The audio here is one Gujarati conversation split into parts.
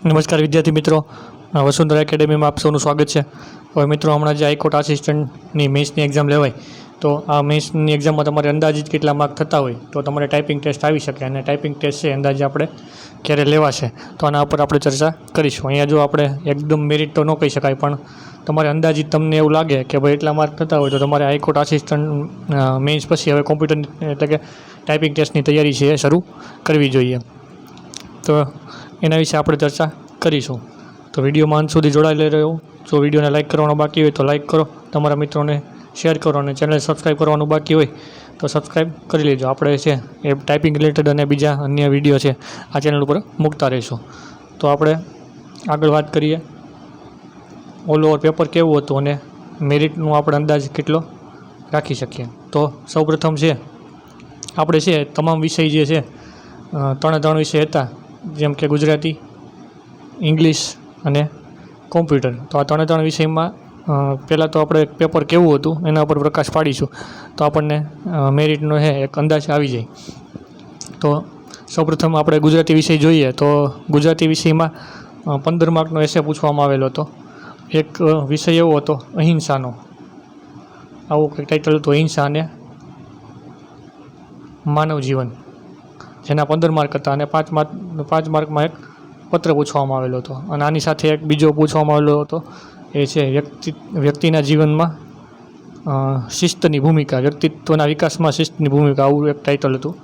નમસ્કાર વિદ્યાર્થી મિત્રો, વસુંધરા એકેડેમીમાં આપ સૌનું સ્વાગત છે. હવે મિત્રો, હમણાં જે હાઈકોર્ટ આસિસ્ટન્ટની મેન્સની એક્ઝામ લેવાય, તો આ મેન્સની એક્ઝામમાં તમારે અંદાજિત કેટલા માર્ક થતા હોય તો તમારે ટાઈપિંગ ટેસ્ટ આવી શકે, અને ટાઈપિંગ ટેસ્ટ છે અંદાજે આપણે ક્યારે લેવાશે તો આના ઉપર આપણે ચર્ચા કરીશું. અહીંયા જો આપણે એકદમ મેરિટ તો ન કહી શકાય, પણ તમારે અંદાજિત તમને એવું લાગે કે ભાઈ એટલા માર્ક થતા હોય તો તમારે હાઈકોર્ટ આસિસ્ટન્ટ મેન્સ પછી હવે કોમ્પ્યુટર એટલે કે ટાઈપિંગ ટેસ્ટની તૈયારી છે એ શરૂ કરવી જોઈએ. તો એના વિશે આપણે ચર્ચા કરીશું. તો વિડીયોમાં અંત સુધી જોડાઈ રહ્યો. જો વિડીયોને લાઇક કરવાનો બાકી હોય તો લાઇક કરો, તમારા મિત્રોને શેર કરો, અને ચેનલ સબસ્ક્રાઈબ કરવાનું બાકી હોય તો સબસ્ક્રાઈબ કરી લેજો. આપણે છે એ ટાઈપિંગ રિલેટેડ અને બીજા અન્ય વિડીયો છે આ ચેનલ ઉપર મૂકતા રહીશું. તો આપણે આગળ વાત કરીએ ઓલ ઓવર પેપર કેવું હતું અને મેરિટનું આપણે અંદાજ કેટલો રાખી શકીએ. તો સૌપ્રથમ છે આપણે છે તમામ વિષય જે છે ત્રણ વિષય હતા, જેમ કે ગુજરાતી, ઇંગ્લિશ અને કોમ્પ્યુટર. તો આ ત્રણ વિષયમાં પહેલાં તો આપણે પેપર કેવું હતું એના ઉપર પ્રકાશ પાડીશું તો આપણને મેરિટનો છે એક અંદાજ આવી જાય. તો સૌપ્રથમ આપણે ગુજરાતી વિષય જોઈએ. તો ગુજરાતી વિષયમાં 15 માર્કનો એસે પૂછવામાં આવેલો હતો. એક વિષય એવો હતો અહિંસાનો, આવું કંઈક ટાઇટલ હતું, અહિંસા અને માનવ જીવન, જેના 15 માર્ક હતા, અને 5 માર્કમાં એક પત્ર પૂછવામાં આવેલો હતો. અને આની સાથે એક બીજો પૂછવામાં આવેલો હતો, એ છે વ્યક્તિના જીવનમાં શિસ્તની ભૂમિકા, વ્યક્તિત્વના વિકાસમાં શિસ્તની ભૂમિકા, આવું એક ટાઇટલ હતું.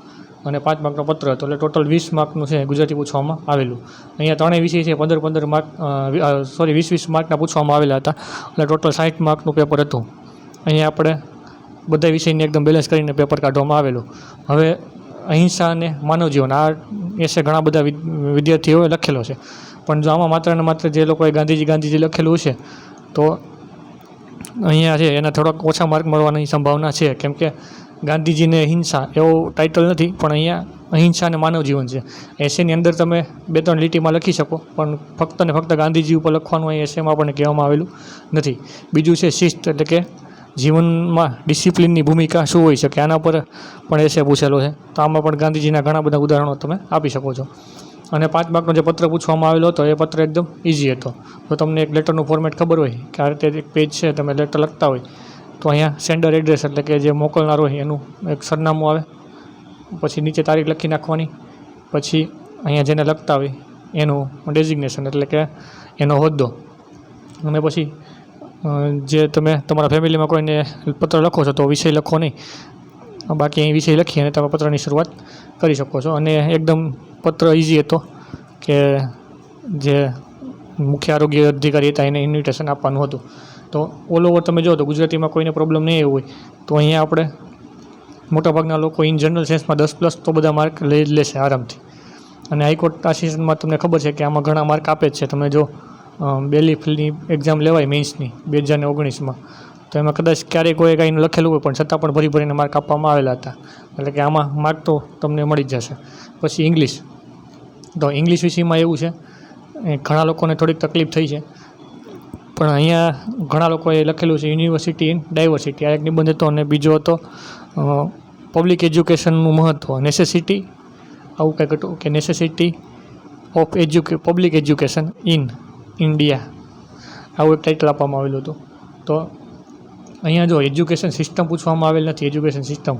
અને 5 માર્કનો પત્ર હતો, એટલે ટોટલ 20 માર્કનું છે ગુજરાતી પૂછવામાં આવેલું. અહીંયા ત્રણેય વિષય છે 15 માર્ક 20 માર્કના પૂછવામાં આવેલા હતા, એટલે ટોટલ 60 માર્કનું પેપર હતું. અહીંયા આપણે બધા વિષયને એકદમ બેલેન્સ કરીને પેપર કાઢવામાં આવેલું. હવે અહિંસા અને માનવ જીવન, આ એસે ઘણા બધા વિદ્યાર્થીઓએ લખેલો છે, પણ જો આમાં માત્ર ને માત્ર જે લોકોએ ગાંધીજી લખેલું છે તો અહીંયા છે એના થોડાક ઓછા માર્ક મળવાની સંભાવના છે, કેમ કે ગાંધીજીને હિંસા એવો ટાઇટલ નથી, પણ અહીંયા અહિંસા અને માનવ જીવન છે. એસેની અંદર તમે 2-3 લીટીમાં લખી શકો, પણ ફક્ત ને ફક્ત ગાંધીજી ઉપર લખવાનું અહીં એસેમાં આપણને કહેવામાં આવેલું નથી. બીજું છે શિસ્ત, એટલે કે જીવનમાં ડિસિપ્લિનની ભૂમિકા શું હોઈ શકે, આના પર પણ એસે પૂછેલો છે. તો આમાં પણ ગાંધીજીના ઘણા બધા ઉદાહરણો તમે આપી શકો છો. અને 5 માર્કનો જે પત્ર પૂછવામાં આવેલો હતો એ પત્ર એકદમ ઇઝી હતો. તો તમને એક લેટરનું ફોર્મેટ ખબર હોય કે આ રીતે એક પેજ છે, તમે લેટર લખતા હોય તો અહીંયા સેન્ડર એડ્રેસ, એટલે કે જે મોકલનાર હોય એનું એક સરનામું આવે, પછી નીચે તારીખ લખી નાખવાની, પછી અહીંયા જેને લખતા હોય એનું ડેઝિગ્નેશન, એટલે કે એનો હોદ્દો, અને પછી જે તમે તમારા ફેમિલીમાં કોઈને પત્ર લખો છો તો વિષય લખો નહીં, બાકી અહીં વિષય લખી અને તમે પત્રની શરૂઆત કરી શકો છો. અને એકદમ પત્ર ઇઝી હતો કે જે મુખ્ય આરોગ્ય અધિકારી હતા એને ઇન્વિટેશન આપવાનું હતું. તો ઓલ ઓવર તમે જો તો ગુજરાતીમાં કોઈને પ્રોબ્લેમ નહીં એવું હોય તો અહીંયા આપણે મોટાભાગના લોકો ઇન જનરલ સાયન્સમાં 10+ તો બધા માર્ક લઈ જ લેશે આરામથી. અને હાઈકોર્ટ આસિસ્ટન્ટમાં તમને ખબર છે કે આમાં ઘણા માર્ક આપે જ છે. તમે જો બેલીફની એક્ઝામ લેવાય મેન્સની 2019માં, તો એમાં કદાચ ક્યારેય કોઈ કાંઈ લખેલું હોય પણ છતાં પણ ભરીને માર્ક આપવામાં આવેલા હતા, એટલે કે આમાં માર્ક તો તમને મળી જ જશે. પછી ઇંગ્લિશ, તો ઇંગ્લિશ વિષયમાં એવું છે ઘણા લોકોને થોડીક તકલીફ થઈ છે, પણ અહીંયા ઘણા લોકોએ લખેલું છે યુનિવર્સિટી ઇન ડાયવર્સિટી, આ એક નિબંધ હતો. અને બીજો હતો પબ્લિક એજ્યુકેશનનું મહત્ત્વ, નેસેસિટી, આવું કંઈક હતું કે necessity of public education in India, આવું એક ટાઇટલ આપવામાં આવેલું હતું. તો અહીંયા જો એજ્યુકેશન સિસ્ટમ પૂછવામાં આવેલ નથી, એજ્યુકેશન સિસ્ટમ,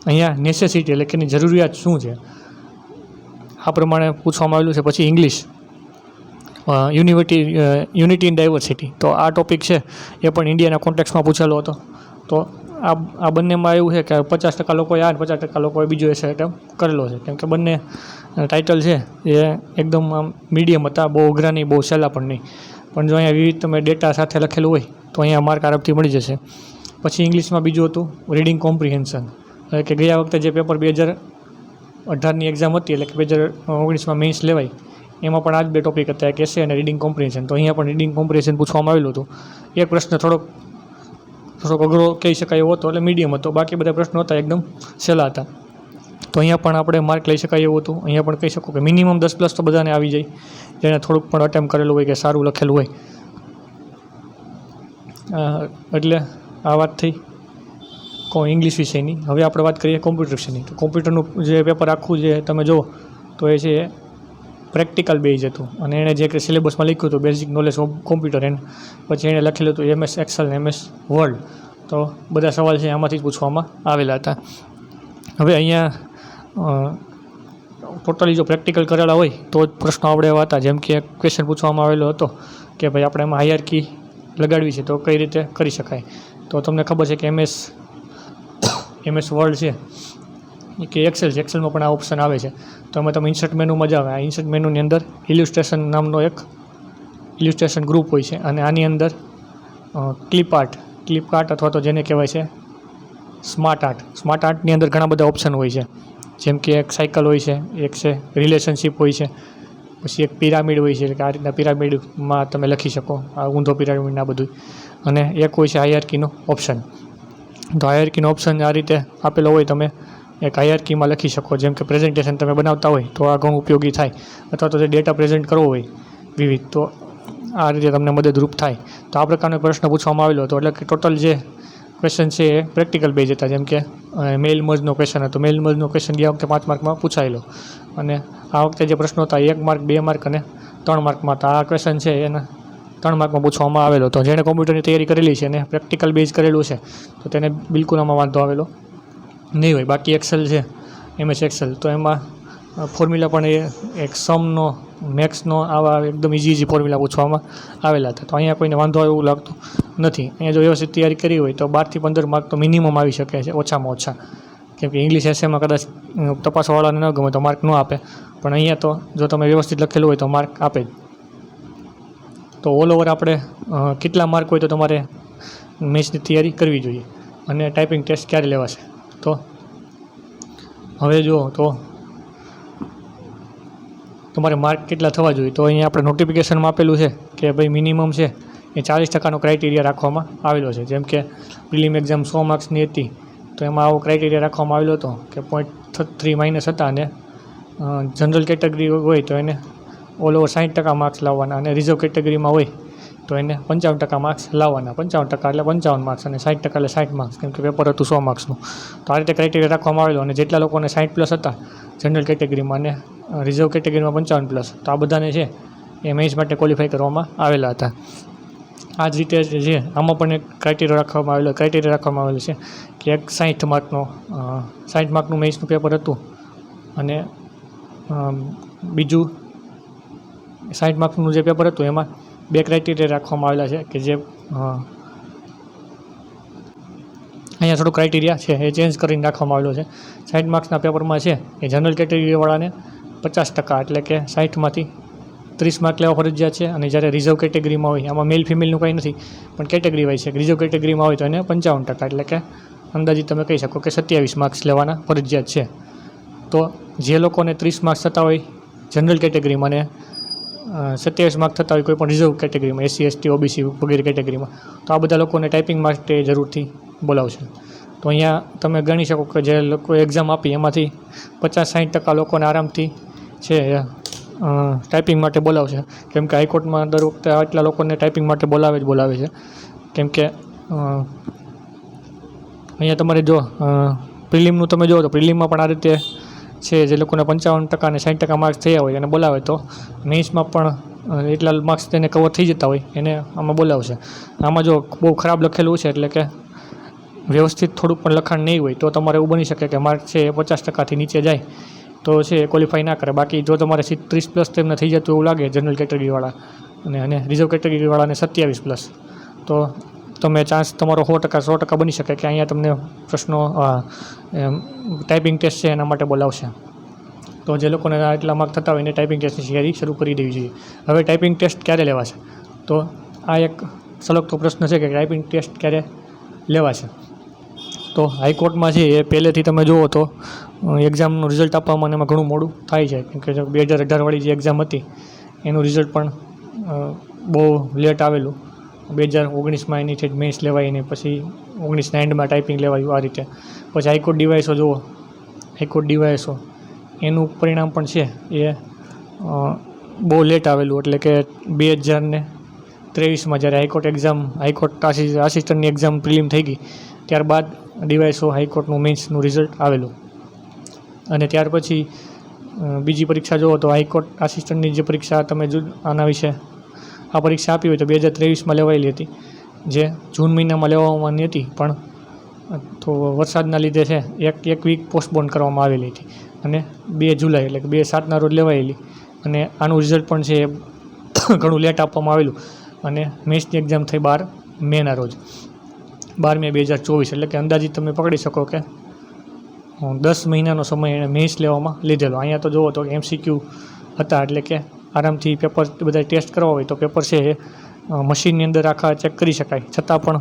અહીંયા નેસેસિટી એટલે કે એની જરૂરિયાત શું છે આ પ્રમાણે પૂછવામાં આવેલું છે. પછી ઇંગ્લિશ યુનિટી ઇન ડાયવર્સિટી, તો આ ટૉપિક છે એ પણ ઇન્ડિયાના કોન્ટેક્સમાં પૂછેલો હતો. તો આ બંનેમાં એવું છે કે 50% લોકોએ આ 50% લોકોએ બીજો એસે એટેમ્પ કરેલો છે, કેમ કે બંને ટાઇટલ છે એ એકદમ મીડિયમ હતા, બહુ અઘરા નહીં, બહુ સહેલા પણ નહીં. પણ જો અહીંયા વિવિધ તમે ડેટા સાથે લખેલું હોય તો અહીંયા માર્ક આરામથી મળી જશે. પછી ઇંગ્લિશમાં બીજું હતું રીડિંગ કોમ્પ્રિહેન્શન, એટલે કે ગયા વખતે જે પેપર 2018ની એક્ઝામ હતી, એટલે કે 2019માં મેન્સ લેવાય, એમાં પણ આ જ 2 ટોપિક હતા, એક એસે અને રીડિંગ કોમ્પ્રિહેન્શન. તો અહીંયા પણ રીડિંગ કોમ્પ્રિહેન્શન પૂછવામાં આવેલું હતું. એક પ્રશ્ન થોડોક અઘરો કહી શકાય એવો હતો, એટલે મીડિયમ હતો, બાકી બધા પ્રશ્નો હતા એકદમ સહેલા હતા. તો અહીંયા પણ આપણે માર્ક લઈ શકાય એવું હતું. અહીંયા પણ કહી શકો કે મિનિમમ 10+ તો બધાને આવી જાય, જેને થોડુંક પણ અટેમ્પ કરેલું હોય કે સારું લખેલું હોય. એટલે આ વાત થઈ ઇંગ્લિશ વિષયની. હવે આપણે વાત કરીએ કોમ્પ્યુટર વિષયની. તો કોમ્પ્યુટરનું જે પેપર આખું જે તમે જુઓ તો એ છે પ્રેક્ટિકલ બેઝ હતું અને એણે જે સિલેબસમાં લખ્યું હતું બેઝિક નોલેજ ઓફ કોમ્પ્યુટર એને પછી એણે લખેલું હતું MS એક્સેલ ને MS વર્ડ. તો બધા સવાલ છે આમાંથી જ પૂછવામાં આવેલા હતા. હવે અહીંયા ટોટલી જો પ્રેક્ટિકલ કરેલા હોય તો જ પ્રશ્નો આવડે એવા હતા. જેમ કે એક ક્વેશ્ચન પૂછવામાં આવેલો હતો કે ભાઈ આપણે એમાં હાયરાર્કી લગાડવી છે તો કઈ રીતે કરી શકાય. તો તમને ખબર છે કે MS વર્ડ છે કે એક્સેલ છે, એક્સેલમાં પણ આ ઓપ્શન આવે છે. તો એમાં તમે ઇન્સર્ટ મેનુમાં જાવ, આ ઇન્સર્ટ મેનુની અંદર ઇલ્યુસ્ટ્રેશન નામનો એક ઇલ્યુસ્ટ્રેશન ગ્રુપ હોય છે અને આની અંદર ક્લિપ આર્ટ અથવા તો જેને કહેવાય છે સ્માર્ટ આર્ટની અંદર ઘણા બધા ઓપ્શન હોય છે. જેમ કે એક સાયકલ હોય છે, એક છે રિલેશનશિપ હોય છે, પછી એક પિરામિડ હોય છે કે આ રીતના પિરામિડમાં તમે લખી શકો, આ ઊંધો પિરામિડ આ બધું, અને એક હોય છે હાયરાર્કીનો ઓપ્શન. તો હાયરાર્કીનો ઓપ્શન આ રીતે આપેલો હોય, તમે એક હાયરાર્કીમાં લખી શકો. જેમ કે પ્રેઝન્ટેશન તમે બનાવતા હોય તો આ ઘણું ઉપયોગી થાય, અથવા તો જે ડેટા પ્રેઝન્ટ કરવો હોય વિવિધ, તો આ રીતે તમને મદદરૂપ થાય. તો આ પ્રકારનો પ્રશ્ન પૂછવામાં આવેલો હતો. એટલે કે ટોટલ જે ક્વેશ્ચન છે એ પ્રેક્ટિકલ બેઝ હતા. જેમ કે મેલ મર્જનો ક્વેશ્ચન હતો. મેલ મર્જનો ક્વેશ્ચન ગયા વખતે 5 માર્કમાં પૂછાયેલો અને આ વખતે જે પ્રશ્નો હતા 1 માર્ક, 2 માર્ક અને 3 માર્કમાં હતા. આ ક્વેશ્ચન છે એના 3 માર્કમાં પૂછવામાં આવેલો. તો જેણે કોમ્પ્યુટરની તૈયારી કરેલી છે અને પ્રેક્ટિકલ બેઝ કરેલું છે તો તેને બિલકુલ આમાં વાંધો આવેલો નહીં હોય. બાકી એક્સેલ છે, MS એક્સેલ, તો એમાં ફોર્મ્યુલા પણ એક સમનો, મેક્સનો, આવા એકદમ ઇઝી ફોર્મ્યુલા પૂછવામાં આવેલા હતા. તો અહીંયા કોઈને વાંધો આવે એવું લાગતું નથી. અહીંયા જો વ્યવસ્થિત તૈયારી કરી હોય તો 12 થી 15 માર્ક તો મિનિમમ આવી શકે છે, ઓછામાં ઓછા. કેમ કે ઇંગ્લિશ એસેમાં કદાચ તપાસવાળાને ન ગમે તો માર્ક ન આપે, પણ અહીંયા તો જો તમે વ્યવસ્થિત લખેલું હોય તો માર્ક આપે જ. તો ઓલ ઓવર આપણે કેટલા માર્ક હોય તો તમારે મેથ્સની તૈયારી કરવી જોઈએ અને ટાઈપિંગ ટેસ્ટ ક્યારે લેવાશે. તો હવે જો તો તમારે માર્ક કેટલા થવા જોઈએ, તો અહીંયા આપણે નોટિફિકેશનમાં આપેલું છે કે ભાઈ મિનિમમ છે એ 40% ક્રાઇટેરિયા રાખવામાં આવેલો છે. જેમ કે પ્રિલિમ એક્ઝામ 100 માર્ક્સની હતી તો એમાં આવો ક્રાઇટેરિયા રાખવામાં આવેલો હતો કે 0.3 માઇનસ હતા, અને જનરલ કેટેગરી હોય તો એને ઓલ ઓવર 60% માર્ક્સ લાવવાના, અને રિઝર્વ કેટેગરીમાં હોય તો એને 55% માર્ક્સ લાવવાના. 55% એટલે 55 માર્ક્સ અને 60% એટલે 60 માર્ક્સ, કેમ કે પેપર હતું 100 માર્ક્સનું. તો આ રીતે ક્રાઇટેરિયા રાખવામાં આવેલો, અને જેટલા લોકોને 60+ હતા જનરલ કેટેગરીમાં અને રિઝર્વ કેટેગરીમાં 55+, તો આ બધાને છે એ મેન્સ માટે ક્વોલિફાય કરવામાં આવેલા હતા. આ જ રીતે છે આમાં પણ એક ક્રાઇટેરિયા રાખવામાં આવેલો છે કે એક 60 માર્કનું મેન્સનું પેપર હતું, અને બીજું 60 માર્ક્સનું જે પેપર હતું એમાં 2 ક્રાઇટેરિયા રાખવામાં આવેલા છે કે જે અહીંયા થોડું ક્રાઇટેરિયા છે એ ચેન્જ કરીને રાખવામાં આવેલો છે. 60 માર્ક્સના પેપરમાં છે એ જનરલ કેટેગરીવાળાને 50%, એટલે કે 60માંથી 30 માર્ક લેવા ફરજિયાત છે. અને જ્યારે રિઝર્વ કેટેગરીમાં હોય, આમાં મેલ ફિમેલનું કંઈ નથી પણ કેટેગરી વાઇઝ છે, રિઝર્વ કેટેગરીમાં હોય તો એને 55%, એટલે કે અંદાજિત તમે કહી શકો કે 27 માર્ક્સ લેવાના ફરજિયાત છે. તો જે લોકોને 30 માર્ક્સ થતા હોય જનરલ કેટેગરીમાં અને 27 માર્ક થતા હોય કોઈ પણ રિઝર્વ કેટેગરીમાં, SC ST OBC વગેરે કેટેગરીમાં, તો આ બધા લોકોને ટાઈપિંગ માટે જરૂરથી બોલાવશે. તો અહીંયા તમે ગણી શકો કે જે લોકો એક્ઝામ આપી એમાંથી 50-60% લોકોને આરામથી છે ટાઈપિંગ માટે બોલાવશે. કેમ કે હાઈકોર્ટમાં દર વખતે આટલા લોકોને ટાઈપિંગ માટે બોલાવે છે. કેમ કે અહીંયા તમારે જો પ્રિલિમનું તમે જુઓ તો પ્રિલિમમાં પણ આ રીતે છે, જે લોકોને 55% અને 60% માર્ક્સ થયા હોય એને બોલાવે, તો મેન્સમાં પણ એટલા માર્ક્સ તેને કવર થઈ જતા હોય એને આમાં બોલાવશે. આમાં જો બહુ ખરાબ લખેલું છે, એટલે કે વ્યવસ્થિત થોડુંક પણ લખાણ નહીં હોય તો તમારે એવું બની શકે કે માર્ક છે એ 50%થી નીચે જાય તો છે એ ક્વોલિફાય ના કરે. બાકી જો તમારે 30+ તેમને થઈ જતું એવું લાગે જનરલ કેટેગરીવાળા અને રિઝર્વ કેટેગરીવાળાને 27+, તો તમે ચાન્સ તમારો 100% બની શકે કે અહીંયા તમને પ્રશ્નો ટાઈપિંગ ટેસ્ટ છે એના માટે બોલાવશે. તો જે લોકોને આટલા માર્ક થતા હોય એને ટાઈપિંગ ટેસ્ટની તૈયારી શરૂ કરી દેવી જોઈએ. હવે ટાઈપિંગ ટેસ્ટ ક્યારે લેવાશે, તો આ એક સલગતો પ્રશ્ન છે કે ટાઈપિંગ ટેસ્ટ ક્યારે લેવાશે. તો હાઈકોર્ટમાં છે એ પહેલેથી તમે જુઓ તો એક્ઝામનું રિઝલ્ટ આપવામાં એમાં ઘણું મોડું થાય છે. કેમ કે 2018 જે એક્ઝામ હતી એનું રિઝલ્ટ પણ બહુ લેટ આવેલું. 2019માં એની છે મેન્સ લેવાય નહીં, પછી 19ના એન્ડમાં ટાઈપિંગ લેવાયું, આ રીતે. પછી હાઈકોર્ટ ડીવાયએસઓ એનું પરિણામ પણ છે એ બહુ લેટ આવેલું. એટલે કે 2023માં જ્યારે હાઈકોર્ટ આસિસ્ટન્ટની એક્ઝામ પ્રિલિમ થઈ ગઈ ત્યારબાદ ડીવાયએસઓ હાઈકોર્ટનું મેન્સનું રિઝલ્ટ આવેલું. અને ત્યાર પછી બીજી પરીક્ષા જુઓ તો હાઈકોર્ટ આસિસ્ટન્ટની જે પરીક્ષા તમે આના વિશે આ પરીક્ષા આપી હોય તો 2023માં લેવાયેલી હતી, જે જૂન મહિનામાં લેવાની હતી, પણ તો વરસાદના લીધે છે એક વીક પોસ્ટપોન કરવામાં આવેલી હતી અને 2 જુલાઈ એટલે કે 2/7ના રોજ લેવાયેલી. અને આનું રિઝલ્ટ પણ છે ઘણું લેટ આપવામાં આવેલું અને મેથ્સની એક્ઝામ થઈ 12 મેના રોજ, 12 મે 2024. એટલે કે અંદાજિત તમે પકડી શકો કે 10 મહિનાનો સમય એણે મેથ્સ લેવામાં લીધેલો. અહીંયા તો જુઓ તો MCQ હતા, એટલે કે આરામથી પેપર બધા ટેસ્ટ કરવા હોય તો પેપર છે એ મશીનની અંદર આખા ચેક કરી શકાય, છતાં પણ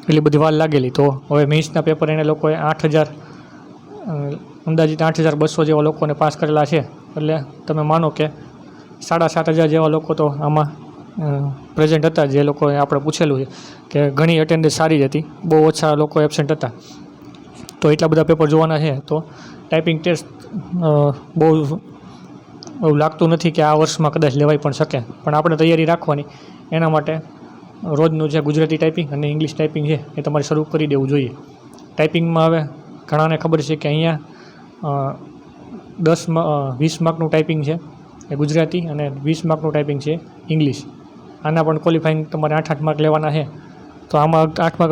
એટલી બધી વાર લાગેલી. તો હવે મેથ્સના પેપર એને લોકોએ 8,000 અંદાજિત 8,200 જેવા લોકોને પાસ કરેલા છે. એટલે તમે માનો કે 7,500 જેવા લોકો તો આમાં પ્રેઝન્ટ હતા, જે લોકોએ આપણે પૂછેલું છે કે ઘણી અટેન્ડન્સ સારી જ હતી, બહુ ઓછા લોકો એબસેન્ટ હતા. તો એટલા બધા પેપર જોવાના છે તો ટાઈપિંગ ટેસ્ટ બહુ એવું લાગતું નથી કે આ વર્ષમાં કદાચ લેવાઈ પણ શકે, પણ આપણે તૈયારી રાખવાની. એના માટે રોજનું જે ગુજરાતી ટાઈપિંગ અને ઇંગ્લિશ ટાઈપિંગ છે એ તમારે શરૂ કરી દેવું જોઈએ. ટાઈપિંગમાં હવે ઘણાને ખબર છે કે અહીંયા 20 માર્કનું ટાઈપિંગ છે એ ગુજરાતી અને 20 માર્કનું ટાઈપિંગ છે ઇંગ્લિશ. આના પણ ક્વોલિફાઈંગ તમારે 8 માર્ક લેવાના છે. તો આમાં 8 માર્ક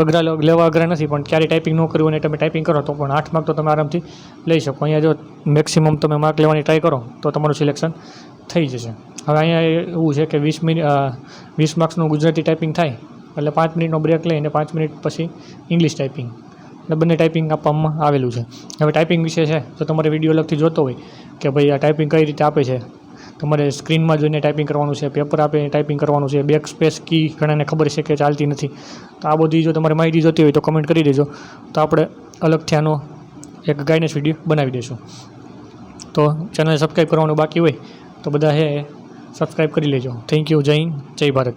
લેવા અઘરા નથી, પણ ક્યારેય ટાઈપિંગ ન કર્યું અને તમે ટાઈપિંગ કરો તો પણ 8 માર્ક તો તમે આરામથી લઈ શકો. અહીંયા જો મેક્સિમમ તમે માર્ક લેવાની ટ્રાય કરો તો તમારું સિલેક્શન થઈ જશે. હવે અહીંયા એવું છે કે 20 માર્ક્સનું ગુજરાતી ટાઈપિંગ થાય એટલે 5 મિનિટનો બ્રેક લઈને 5 મિનિટ પછી ઇંગ્લિશ ટાઈપિંગ, એટલે બંને ટાઈપિંગ આપવામાં આવેલું છે. હવે ટાઈપિંગ વિશે છે તો તમારે વિડીયો અલગથી જોતો હોય કે ભાઈ આ ટાઈપિંગ કઈ રીતે આપે છે, તમારે સ્ક્રીનમાં જોઈને ટાઈપિંગ કરવાનું છે, પેપર આપીને ટાઈપિંગ કરવાનું છે, બેક સ્પેસ કી ઘણાને ખબર છે કે ચાલતી નથી. તો આ બધી જો તમારે માહિતી જોતી હોય તો કમેન્ટ કરી દેજો, તો આપણે અલગથી આનો એક ગાઈડન્સ વિડીયો બનાવી દઈશું. તો ચેનલ સબસ્ક્રાઈબ કરવાનું બાકી હોય તો બધા સબસ્ક્રાઈબ કરી લેજો. Thank you. જય હિન્દ, જય ભારત.